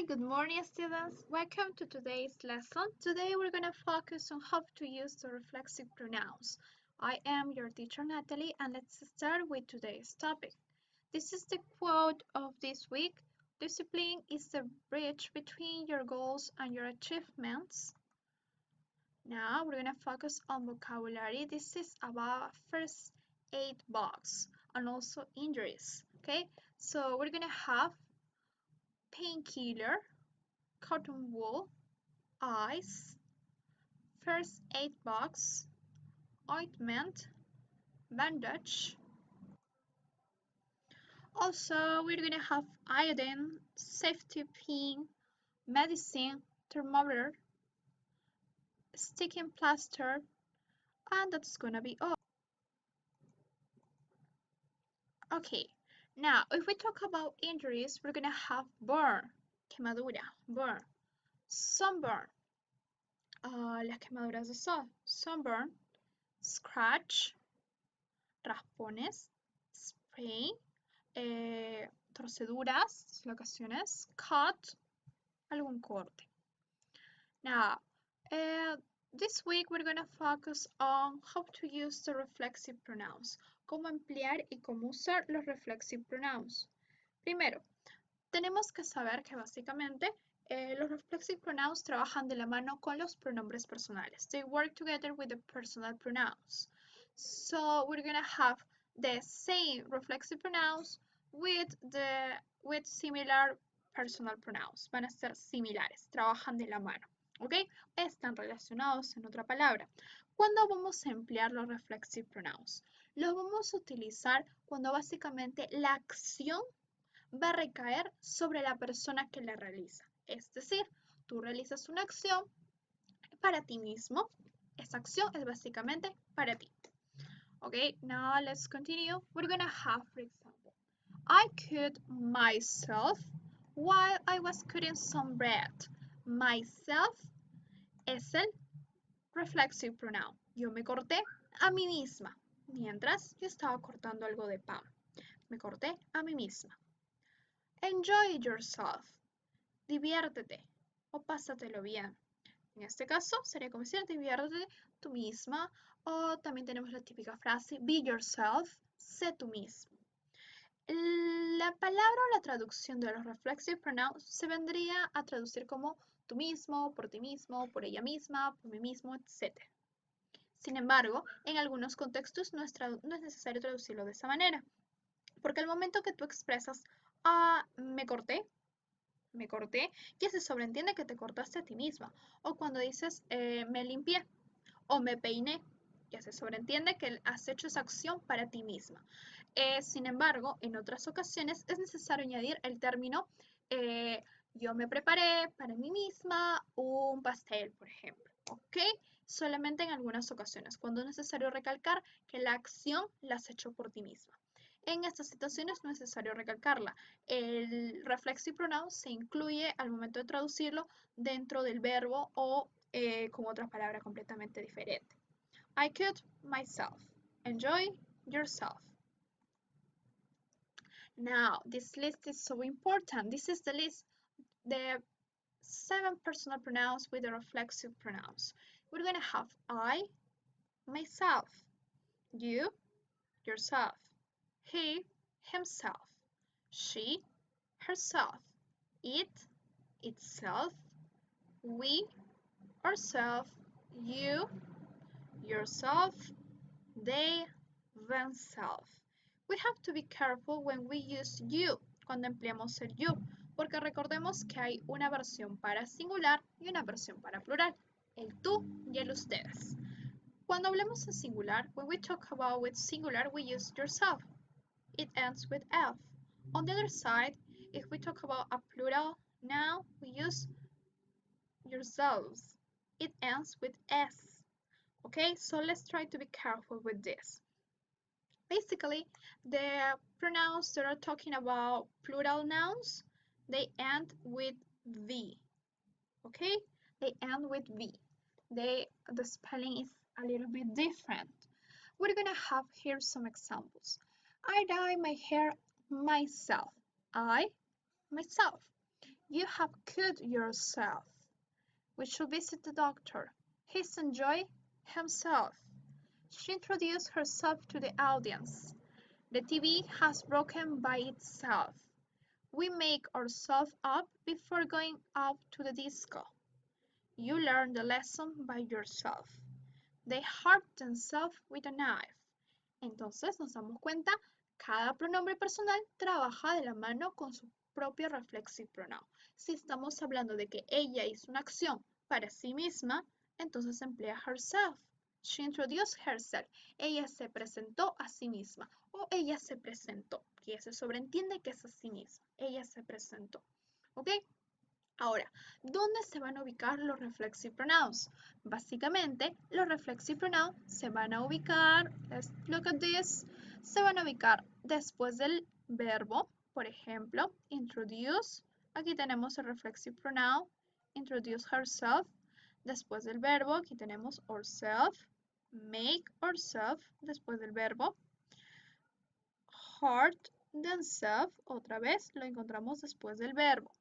Hi, good morning students. Welcome to today's lesson. Today we're going to focus on how to use the reflexive pronouns. I am your teacher Natalie and let's start with today's topic. This is the quote of this week. Discipline is the bridge between your goals and your achievements. Now we're going to focus on vocabulary. This is about first aid box and also injuries. Okay, so we're going to have painkiller, cotton wool, ice, first aid box, ointment, bandage. Also, we're gonna have iodine, safety pin, medicine, thermometer, sticking plaster, and that's gonna be all. Okay, now if we talk about injuries, we're gonna have burn, quemadura, burn, sunburn, las quemaduras de sol, sunburn, scratch, raspones, spray, torceduras, dislocaciones, cut, algún corte. Now, this week we're going to focus on how to use the reflexive pronouns, cómo emplear y cómo usar los reflexive pronouns. Primero, tenemos que saber que básicamente los reflexive pronouns trabajan de la mano con los pronombres personales. They work together with the personal pronouns. So we're going to have the same reflexive pronouns with similar personal pronouns. Van a ser similares, trabajan de la mano. ¿Ok? Están relacionados en otra palabra. ¿Cuándo vamos a emplear los reflexive pronouns? Los vamos a utilizar cuando básicamente la acción va a recaer sobre la persona que la realiza. Es decir, tú realizas una acción para ti mismo. Esa acción es básicamente para ti. Okay, now let's continue. We're gonna have, for example, I cut myself while I was cutting some bread. Myself es el reflexive pronoun. Yo me corté a mí misma mientras yo estaba cortando algo de pan. Me corté a mí misma. Enjoy yourself. Diviértete o pásatelo bien. En este caso sería como decir diviértete tú misma o también tenemos la típica frase be yourself, sé tú mismo. La palabra o la traducción de los reflexive pronouns se vendría a traducir como tú mismo, por ti mismo, por ella misma, por mí mismo, etc. Sin embargo, en algunos contextos no es necesario traducirlo de esa manera, porque al momento que tú expresas me corté, ya se sobreentiende que te cortaste a ti misma. O cuando dices me limpié o me peiné, ya se sobreentiende que has hecho esa acción para ti misma. Sin embargo, en otras ocasiones es necesario añadir el término yo me preparé para mí misma un pastel, por ejemplo. ¿Ok? Solamente en algunas ocasiones, cuando es necesario recalcar que la acción la has hecho por ti misma. En estas situaciones no es necesario recalcarla. El reflexive pronoun se incluye al momento de traducirlo dentro del verbo o con otra palabra completamente diferente. I cut myself. Enjoy yourself. Now, this list is so important. This is the list, the 7 personal pronouns with the reflexive pronouns. We're going to have I, myself, you, yourself, he, himself, she, herself, it, itself, we, ourself, you, yourself, they, themselves. We have to be careful when we use you, cuando empleamos el you, porque recordemos que hay una versión para singular y una versión para plural, el tú y el ustedes. Cuando hablemos en singular, when we talk about with singular, we use yourself. It ends with F. On the other side, if we talk about a plural noun, we use yourselves. It ends with S. Okay, so let's try to be careful with this. Basically, the pronouns that are talking about plural nouns, they end with V. Okay, they end with V. The spelling is a little bit different. We're gonna have here some examples. I dye my hair myself. I, myself. You have cut yourself. We should visit the doctor. He's enjoying himself. She introduced herself to the audience. The TV has broken by itself. We make ourselves up before going out to the disco. You learn the lesson by yourself. They hurt themselves with a knife. Entonces nos damos cuenta, cada pronombre personal trabaja de la mano con su propio reflexive pronoun. Si estamos hablando de que ella hizo una acción para sí misma, entonces emplea herself. She introduced herself. Ella se presentó a sí misma o ella se presentó, que se sobreentiende que es a sí misma. Ella se presentó. ¿Ok? Ahora, ¿dónde se van a ubicar los reflexive pronouns? Básicamente, los reflexive pronouns se van a ubicar, let's look at this, se van a ubicar después del verbo, por ejemplo, introduce, aquí tenemos el reflexive pronoun, introduce herself, después del verbo, aquí tenemos ourself, make ourself, después del verbo, hurt themselves, otra vez lo encontramos después del verbo.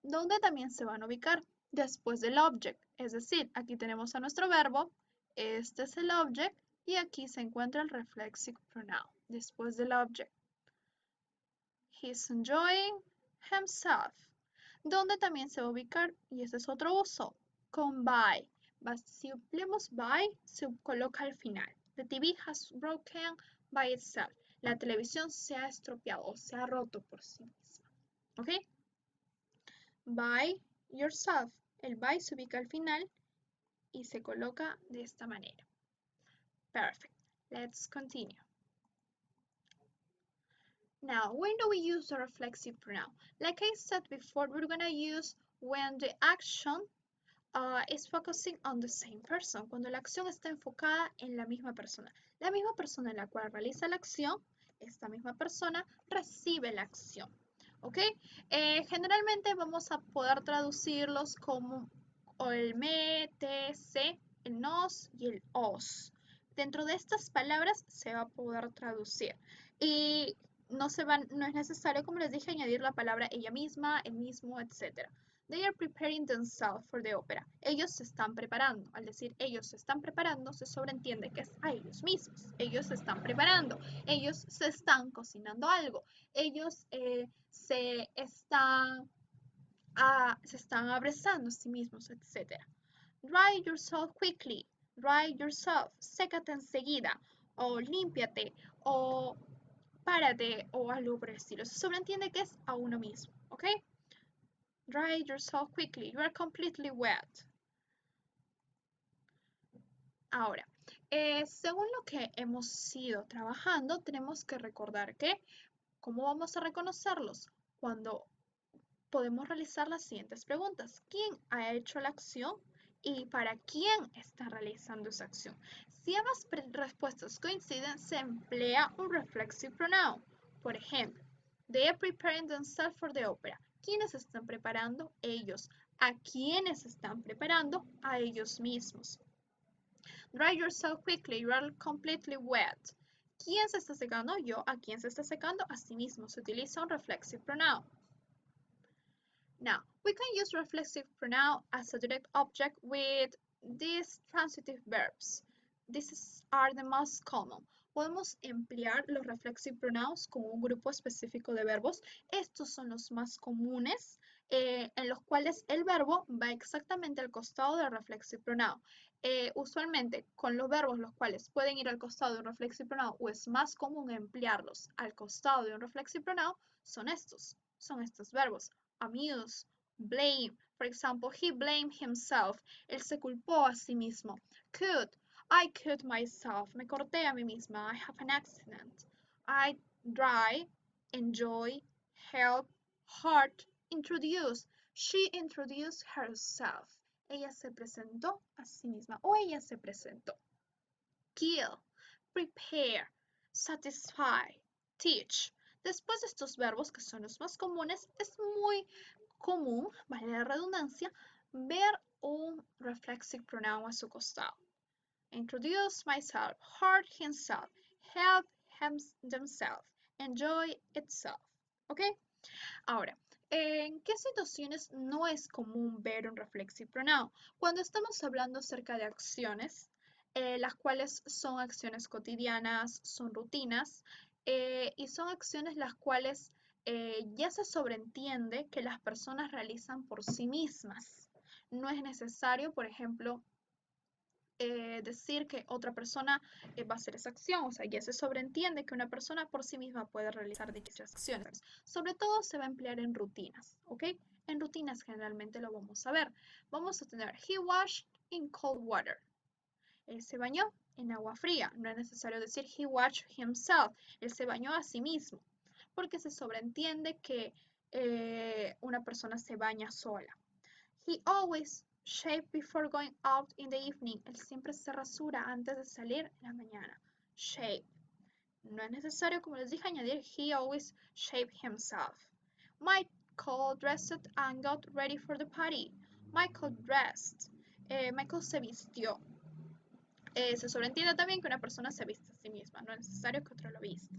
¿Dónde también se van a ubicar? Después del object, es decir, aquí tenemos a nuestro verbo, este es el object y aquí se encuentra el reflexive pronoun, después del object. He's enjoying himself. ¿Dónde también se va a ubicar? Y este es otro uso, con by. Si empleamos by, se coloca al final. The TV has broken by itself. La televisión se ha estropeado o se ha roto por sí misma. ¿Ok? By yourself. El by se ubica al final y se coloca de esta manera. Perfect. Let's continue. Now, when do we use the reflexive pronoun? Like I said before, we're going to use when the action is focusing on the same person. Cuando la acción está enfocada en la misma persona. La misma persona en la cual realiza la acción, esta misma persona recibe la acción. ¿Ok? Generalmente vamos a poder traducirlos como el me, te, se, el nos y el os. Dentro de estas palabras se va a poder traducir. Y no es necesario, como les dije, añadir la palabra ella misma, el mismo, etc. They are preparing themselves for the opera. Ellos se están preparando. Al decir ellos se están preparando, se sobreentiende que es a ellos mismos. Ellos se están preparando. Ellos se están cocinando algo. Ellos se están abrazando a sí mismos, etc. Dry yourself quickly. Dry yourself. Sécate enseguida. O límpiate. O párate. O algo por el estilo. Se sobreentiende que es a uno mismo. ¿Ok? Dry yourself quickly. You are completely wet. Ahora, según lo que hemos ido trabajando, tenemos que recordar que, ¿cómo vamos a reconocerlos? Cuando podemos realizar las siguientes preguntas. ¿Quién ha hecho la acción? ¿Y para quién está realizando esa acción? Si ambas respuestas coinciden, se emplea un reflexive pronoun. Por ejemplo, they are preparing themselves for the opera. ¿Quiénes están preparando? Ellos. ¿A quiénes están preparando? A ellos mismos. Dry yourself quickly, you are completely wet. ¿Quién se está secando? Yo. ¿A quién se está secando? A sí mismo. Se utiliza un reflexive pronoun. Now, we can use reflexive pronoun as a direct object with these transitive verbs. These are the most common. Podemos emplear los reflexive pronouns con un grupo específico de verbos. Estos son los más comunes, en los cuales el verbo va exactamente al costado del reflexive pronoun. Usualmente, con los verbos los cuales pueden ir al costado de un reflexive pronoun o es más común emplearlos al costado de un reflexive pronoun, son estos verbos. Amuse, blame. For example, he blamed himself. Él se culpó a sí mismo. Cut. I cut myself. Me corté a mí misma. I have an accident. I dry, enjoy, help, hurt, introduce. She introduced herself. Ella se presentó a sí misma o ella se presentó. Kill, prepare, satisfy, teach. Después de estos verbos, que son los más comunes, es muy común, vale la redundancia, ver un reflexive pronoun a su costado. Introduce myself, hurt himself, help themselves, enjoy itself. ¿Ok? Ahora, ¿En qué situaciones no es común ver un reflexive pronoun? Cuando estamos hablando acerca de acciones, las cuales son acciones cotidianas, son rutinas, y son acciones las cuales ya se sobreentiende que las personas realizan por sí mismas. No es necesario, por ejemplo, decir que otra persona va a hacer esa acción, o sea, ya se sobreentiende que una persona por sí misma puede realizar dichas acciones. Sobre todo se va a emplear en rutinas, ¿ok? En rutinas generalmente lo vamos a ver. Vamos a tener he washed in cold water. Él se bañó en agua fría. No es necesario decir he washed himself. Él se bañó a sí mismo, porque se sobreentiende que una persona se baña sola. He always shaves before going out in the evening. Él siempre se rasura antes de salir en la mañana. Shave. No es necesario, como les dije, añadir he always shaved himself. Michael dressed and got ready for the party. Michael dressed. Michael se vistió. Se sobreentiende también que una persona se viste a sí misma. No es necesario que otro lo vista.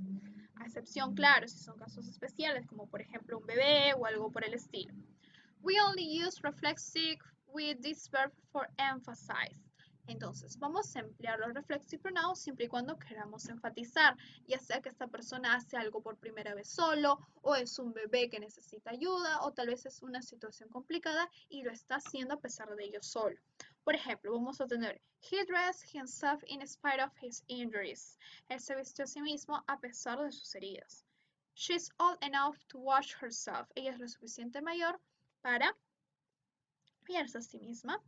A excepción, claro, si son casos especiales, como por ejemplo un bebé o algo por el estilo. We only use reflexive with this verb for emphasize. Entonces, vamos a emplear los reflexive pronouns siempre y cuando queramos enfatizar, ya sea que esta persona hace algo por primera vez solo, o es un bebé que necesita ayuda, o tal vez es una situación complicada y lo está haciendo a pesar de ello solo. Por ejemplo, vamos a tener he dressed himself in spite of his injuries. Él se vistió a sí mismo a pesar de sus heridas. She's old enough to wash herself. Ella es lo suficiente mayor para bañarse a sí misma.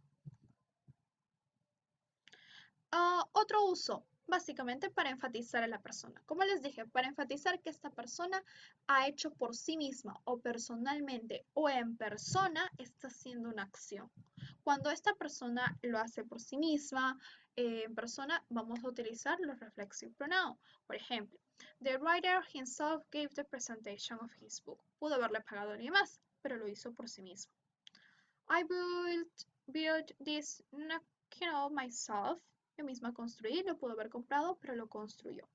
Otro uso, básicamente para enfatizar a la persona. Como les dije, para enfatizar que esta persona ha hecho por sí misma o personalmente o en persona está haciendo una acción. Cuando esta persona lo hace por sí misma, en persona, vamos a utilizar los reflexive pronouns. Por ejemplo, the writer himself gave the presentation of his book. Pudo haberle pagado a alguien más, pero lo hizo por sí mismo. I built this myself. Yo misma construí, lo pudo haber comprado, pero lo construyó.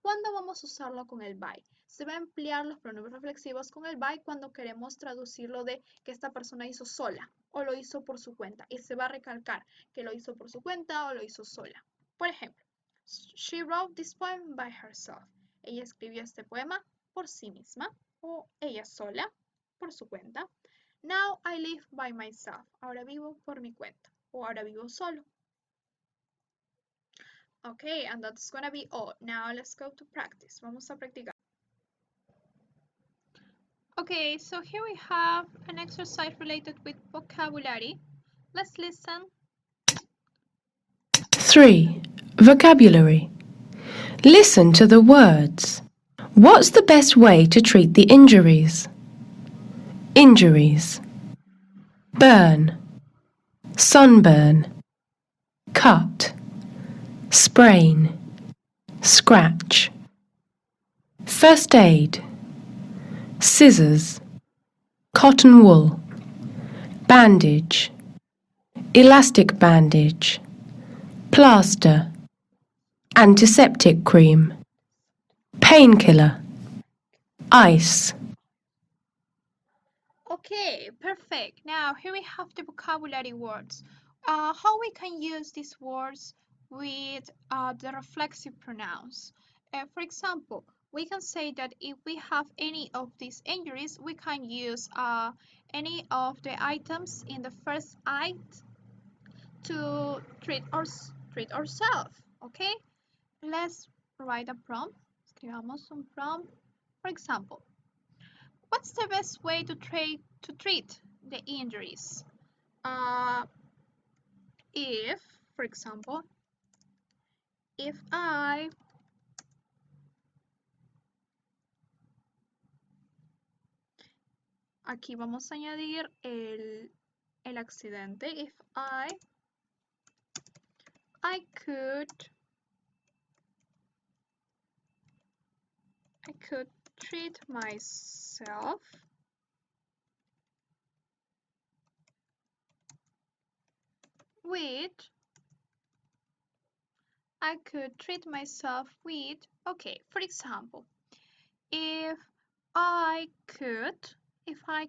¿Cuándo vamos a usarlo con el by? Se va a emplear los pronombres reflexivos con el by cuando queremos traducirlo de que esta persona hizo sola o lo hizo por su cuenta. Y se va a recalcar que lo hizo por su cuenta o lo hizo sola. Por ejemplo, she wrote this poem by herself. Ella escribió este poema por sí misma o ella sola por su cuenta. Now I live by myself. Ahora vivo por mi cuenta o ahora vivo solo. Okay, and that's gonna be all. Now let's go to practice. Vamos a practicar. Okay, so here we have an exercise related with vocabulary. Let's listen. 3. Vocabulary. Listen to the words. What's the best way to treat the injuries? Injuries. Burn. Sunburn. Cut. Sprain. Scratch. First aid. Scissors. Cotton wool. Bandage. Elastic bandage. Plaster. Antiseptic cream. Painkiller. Ice. Okay, perfect. Now here we have the vocabulary words. How we can use these words with the reflexive pronouns. For example, we can say that if we have any of these injuries, we can use any of the items in the first aid to treat ourselves. Okay, let's write a prompt. Escribamos un prompt. For example, what's the best way to treat the injuries? If, for example, if I aquí vamos a añadir el accidente. If I could treat myself with okay, for example, if I could If I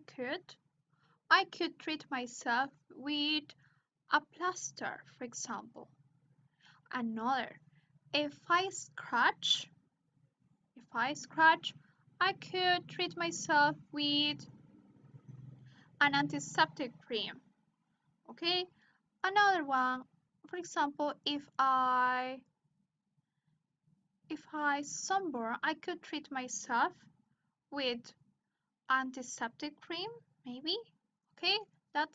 could treat myself with a plaster, for example. Another, if I scratch, I could treat myself with an antiseptic cream. Okay? Another one, for example, if I sunburn, I could treat myself with antiseptic cream, maybe. Okay? That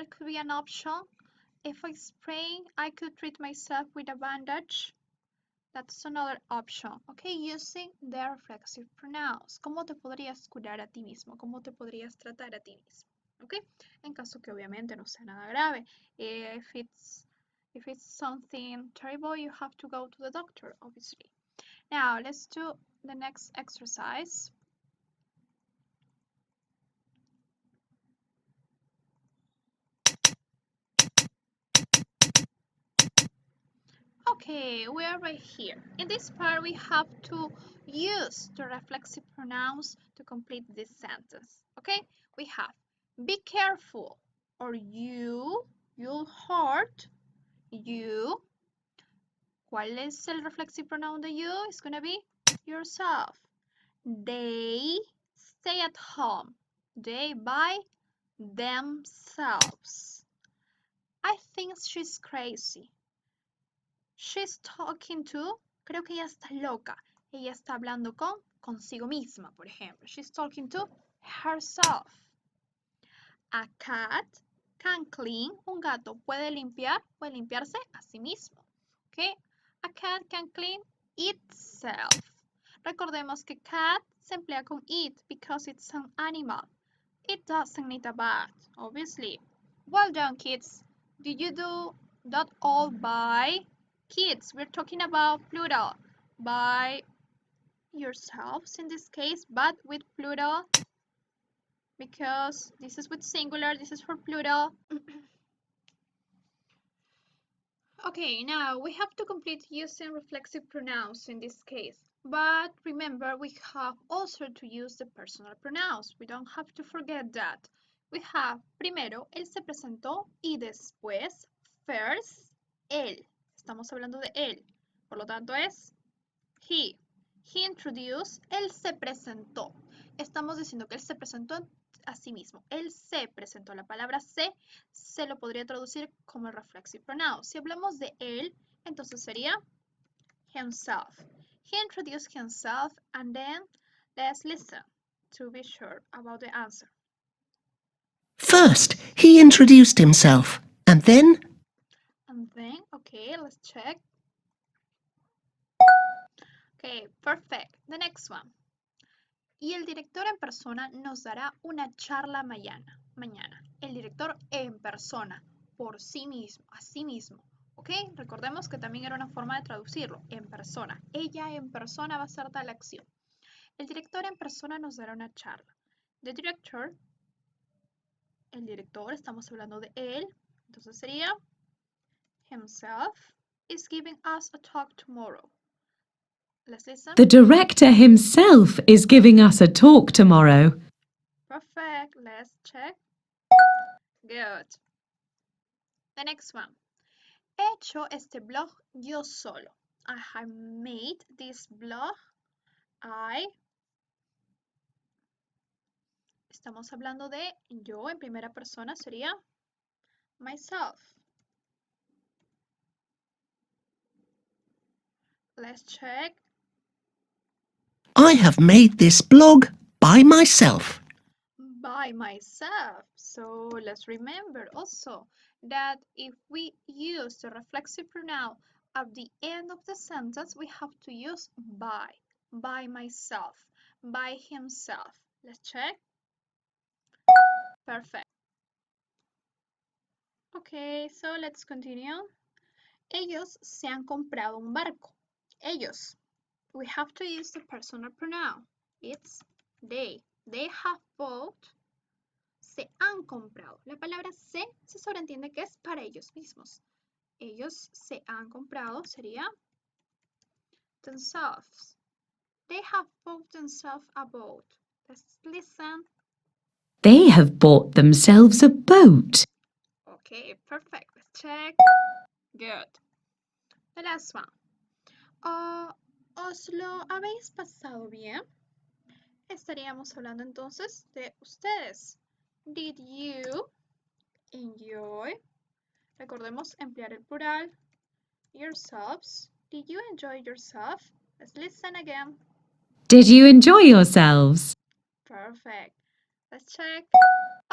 could be an option. If I sprain, I could treat myself with a bandage. That's another option. Okay, using the reflexive pronouns. ¿Cómo te podrías curar a ti mismo? ¿Cómo te podrías tratar a ti mismo? Okay, en caso que obviamente no sea nada grave. If it's something terrible, you have to go to the doctor, obviously. Now, let's do the next exercise. Okay, we are right here. In this part, we have to use the reflexive pronouns to complete this sentence. Okay, we have be careful, or you'll hurt, you. ¿Cuál es el reflexive pronoun de you? It's gonna be yourself. They stay at home. They by themselves. I think she's crazy. She's talking to, creo que ella está loca. Ella está hablando consigo misma, por ejemplo. She's talking to herself. A cat can clean. Un gato puede limpiarse a sí mismo. Okay? A cat can clean itself. Recordemos que cat se emplea con it because it's an animal. It doesn't need a bath, obviously. Well done, kids. Did you do that all by kids? We're talking about plural. By yourselves in this case, but with plural because this is with singular, this is for plural. Okay, now we have to complete using reflexive pronouns in this case. But remember, we have also to use the personal pronouns. We don't have to forget that. We have primero, él se presentó y después, first, él. Estamos hablando de él. Por lo tanto es he. He introduced, él se presentó. Estamos diciendo que él se presentó a sí mismo. Él se presentó. La palabra se lo podría traducir como reflexive pronoun. Si hablamos de él, entonces sería himself. He introduced himself and then let's listen to be sure about the answer. First, he introduced himself, and then... Okay, let's check. Okay, perfect. The next one. Y el director en persona nos dará una charla mañana. El director en persona, por sí mismo, a sí mismo. ¿Ok? Recordemos que también era una forma de traducirlo, en persona. Ella en persona va a hacer tal acción. El director en persona nos dará una charla. The director, el director, estamos hablando de él, entonces sería himself is giving us a talk tomorrow. Let's listen. The director himself is giving us a talk tomorrow. Perfect. Let's check. Good. The next one. He hecho este blog yo solo. I have made this blog. Estamos hablando de yo en primera persona sería myself. Let's check. I have made this blog by myself. By myself. So let's remember also that if we use the reflexive pronoun at the end of the sentence, we have to use by myself, by himself. Let's check. Perfect. Okay, so let's continue. Ellos se han comprado un barco. Ellos. We have to use the personal pronoun. It's they. They have bought. Se han comprado. La palabra se sobreentiende que es para ellos mismos. Ellos se han comprado sería themselves. They have bought themselves a boat. Let's listen. They have bought themselves a boat. Okay, perfect. Let's check. Good. The last one. ¿Os lo habéis pasado bien? Estaríamos hablando entonces de ustedes. Did you enjoy? Recordemos emplear el plural. Yourselves. Did you enjoy yourself? Let's listen again. Did you enjoy yourselves? Perfect. Let's check.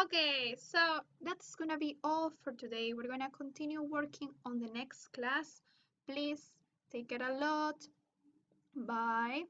Okay, so that's gonna be all for today. We're gonna continue working on the next class. Please take care a lot. Bye.